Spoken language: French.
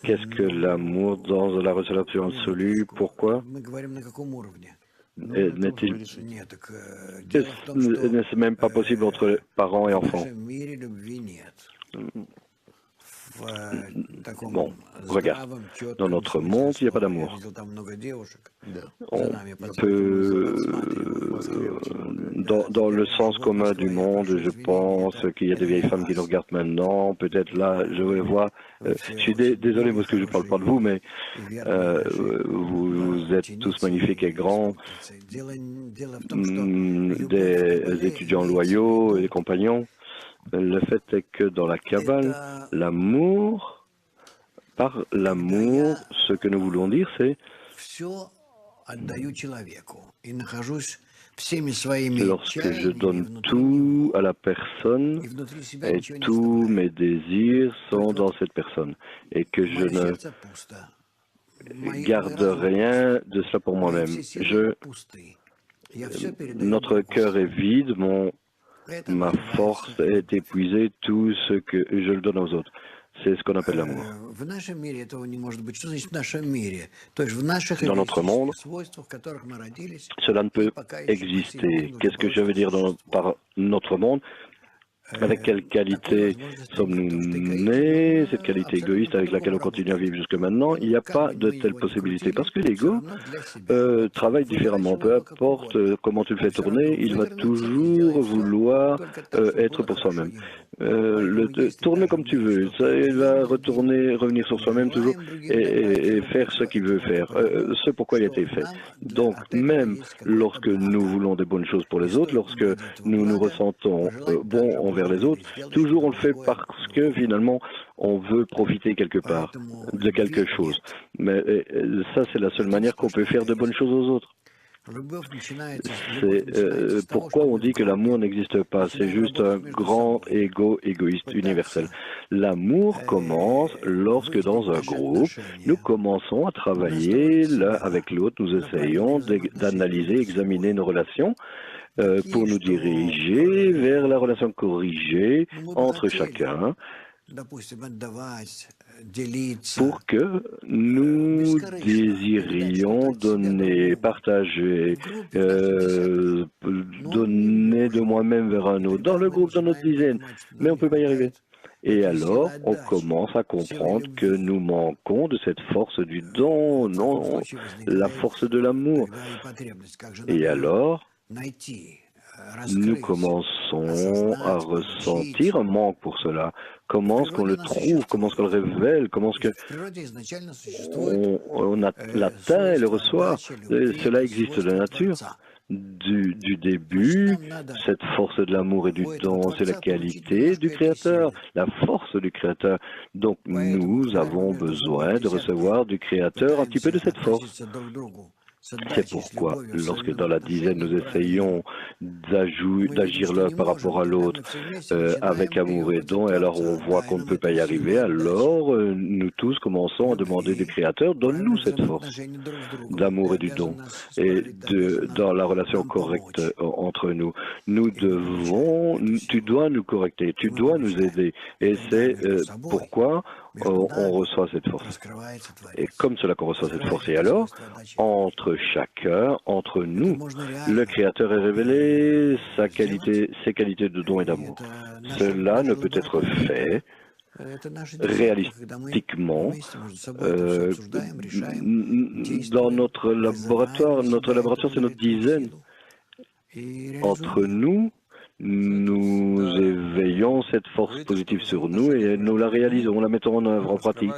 Qu'est-ce que l'amour dans la relation absolue? Pourquoi n'est-il n'est-ce même pas possible entre parents et enfants? Bon, regarde, dans notre monde, il n'y a pas d'amour. On peut, dans le sens commun du monde, je pense qu'il y a des vieilles femmes qui nous regardent maintenant. Peut-être là, je vois. Je suis désolé parce que je ne parle pas de vous, mais vous êtes tous magnifiques et grands, des étudiants loyaux et des compagnons. Le fait est que dans la Kabbale, l'amour, par l'amour, ce que nous voulons dire, c'est lorsque je donne tout à la personne et tous mes désirs sont dans cette personne et que je ne garde rien de cela pour moi-même. Notre cœur est vide, ma force est épuisée, tout ce que je le donne aux autres. C'est ce qu'on appelle l'amour. Dans notre monde, cela ne peut exister. Qu'est-ce que je veux dire par notre monde? Avec quelle qualité sommes-nous nés? Cette qualité égoïste avec laquelle on continue à vivre jusque maintenant, il n'y a pas de telle possibilité. Parce que l'ego travaille différemment. Peu importe comment tu le fais tourner, il va toujours vouloir être pour soi-même. Tourne comme tu veux. Il va revenir sur soi-même toujours et faire ce qu'il veut faire, ce pourquoi il a été fait. Donc, même lorsque nous voulons des bonnes choses pour les autres, lorsque nous nous ressentons bons envers les autres, toujours on le fait parce que finalement on veut profiter quelque part de quelque chose. Mais ça, c'est la seule manière qu'on peut faire de bonnes choses aux autres. C'est pourquoi on dit que l'amour n'existe pas. C'est juste un grand égoïste universel. L'amour commence lorsque dans un groupe, nous commençons à travailler l'un avec l'autre. Nous essayons d'analyser, examiner nos relations pour nous diriger vers la relation corrigée entre chacun pour que nous désirions donner, partager, donner de moi-même vers un autre, dans le groupe, dans notre dizaine, mais on ne peut pas y arriver. Et alors, on commence à comprendre que nous manquons de cette force du don, non, la force de l'amour. Et alors, nous commençons à ressentir un manque pour cela. Comment est-ce qu'on le trouve? Comment est-ce qu'on le révèle? Comment est-ce qu'on l'atteint et le reçoit? Cela existe de la nature. Du début, cette force de l'amour et du don, c'est la qualité du Créateur, la force du Créateur. Donc nous avons besoin de recevoir du Créateur un petit peu de cette force. C'est pourquoi, lorsque dans la dizaine, nous essayons d'agir l'un par rapport à l'autre avec amour et don, et alors on voit qu'on ne peut pas y arriver, alors nous tous commençons à demander du Créateur, donne-nous cette force d'amour et du don. Et dans la relation correcte entre nous, tu dois nous correcter, tu dois nous aider. Et c'est pourquoi on reçoit cette force. Et comme cela qu'on reçoit cette force, et alors, entre chacun, entre nous, le Créateur est révélé, ses qualités de don et d'amour. Cela ne peut être fait réalistiquement dans notre laboratoire. Notre laboratoire, c'est notre dizaine. Entre nous, nous éveillons cette force positive sur nous et nous la réalisons, la mettons en œuvre, en pratique.